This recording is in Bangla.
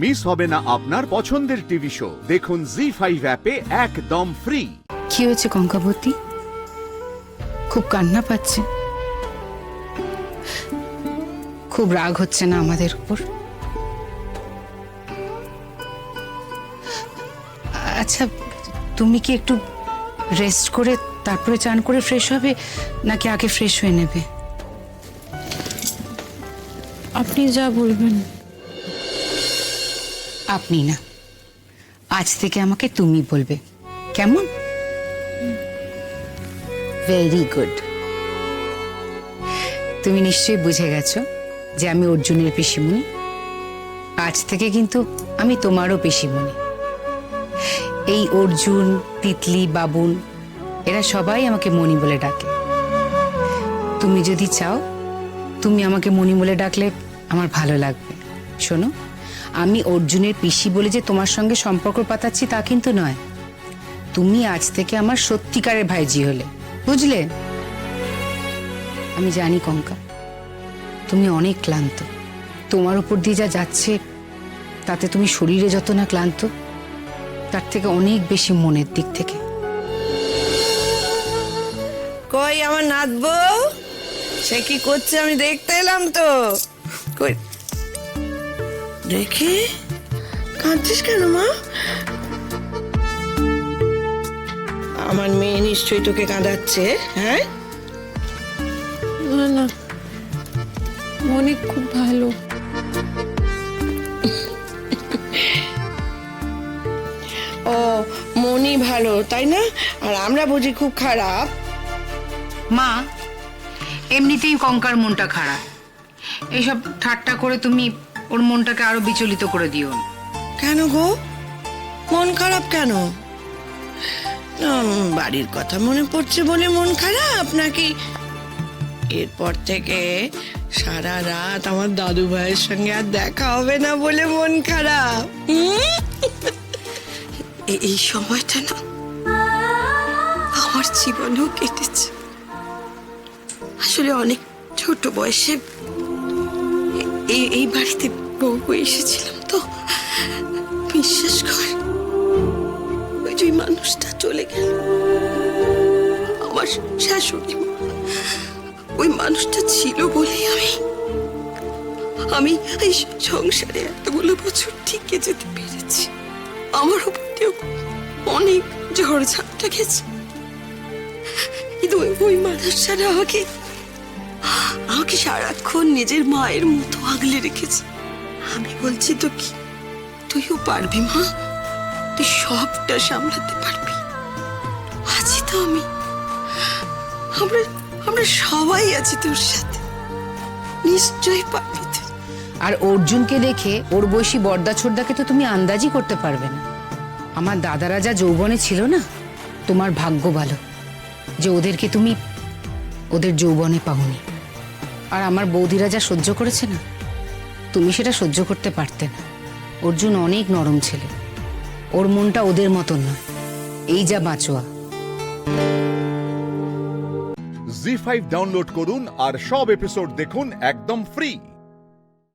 মিস হবে না আপনার পছন্দের টিভি শো। দেখুন জি5 অ্যাপে একদম ফ্রি। কি হয়েছে কঙ্কাবতী? খুব কান্না পাচ্ছে? খুব রাগ হচ্ছে না আমাদের উপর? আচ্ছা, তুমি কি একটু রেস্ট করে তারপরে চান করে ফ্রেশ হবে, নাকি আগে ফ্রেশ হয়ে নেবে? আপনি যা বলবেন। আপনি না, আজ থেকে আমাকে তুমি বলবে, কেমন? Very good. তুমি নিশ্চয়ই বুঝে গেছো যে আমি অর্জুনের পিসিমণি। আজ থেকে কিন্তু আমি তোমারও পিসিমণি। এই অর্জুন, তিতলি, বাবুন এরা সবাই আমাকে মণি বলে ডাকে। তুমি যদি চাও, তুমি আমাকে মণি বলে ডাকলে আমার ভালো লাগবে। শোনো, আমি অর্জুনের পিসি বলে যে তোমার সঙ্গে সম্পর্ক পাতাচ্ছি তা কিন্তু নয়। তুমি আজ থেকে আমার সত্যিকারের ভাইজি হলে, বুঝলে? আমি জানি কঙ্কা, তুমি অনেক ক্লান্ত। তোমার উপর দিয়ে যা যাচ্ছে তাতে তুমি শরীরে যত না ক্লান্ত, তার থেকে অনেক বেশি মনের দিক থেকে। কই আমার নাতবো? সে কি করছে আমি দেখতে এলাম তো। কই দেখি, কাঁদছিস কেন মা? আমার মেয়ে নিশ্চয়ই তোকে কাঁদাচ্ছে। হ্যাঁ, না না, অনেক খুব ভালো। ও মনি ভালো তাই না? আর আমরা বুঝি খুব খারাপ? মা, এমনিতেই কঙ্কার মনটা খারাপ। এইসব ঠাট্টা করে তুমি ওর মনটাকে আরো বিচলিত করে দিও। কেন গো, মন খারাপ কেন? বাড়ির কথা মনে পড়ছে বলে মন খারাপ, নাকি এরপর থেকে সারা রাত আমার দাদু ভাইয়ের সঙ্গে আর দেখা হবে না বলে মন খারাপ? এই সময়টা না আমার জীবনেও কেটেছে। আসলে অনেক ছোট বয়সে এই বাড়িতে বউ হয়ে এসেছিলাম তো, বিশ্বাস কর, ওই যে মানুষটা চলে গেল, আমার শাশুড়ি মা, ওই মানুষটা ছিল বলেই আমি এই সংসারে এতগুলো বছর টিকে যেতে পেরেছি। আমার উপর দিয়েও অনেক ঝড় ঝাপটা গেছে, কিন্তু ওই মানুষটা আমাকে সারাক্ষণ নিজের মায়ের মতো আগলে রেখেছে। আমি বলছি তো কি, তুইও পারবি মা, তুই সবটা সামলাতে পারবি। আছি তো আমি, আমরা সবাই আছি তোর সাথে, নিশ্চয়ই পারবি তুই। আর অর্জুনকে দেখে ওর বয়সী বর্দা ছোটদাকে তো তুমি আন্দাজই করতে পারবে না। আমার দাদারা যা যৌবনে ছিল না, তোমার ভাগ্য ভালো যে ওদেরকে তুমি ওদের যৌবনে পাওনি। আর আমার বৌদিরা যা সহ্য করেছে না, তুমি সেটা সহ্য করতে পারতে না। অর্জুন অনেক নরম ছেলে, ওর মনটা ওদের মতন না। এই যা বাঁচোয়া। জি5 ডাউনলোড করুন আর সব এপিসোড দেখুন একদম ফ্রি।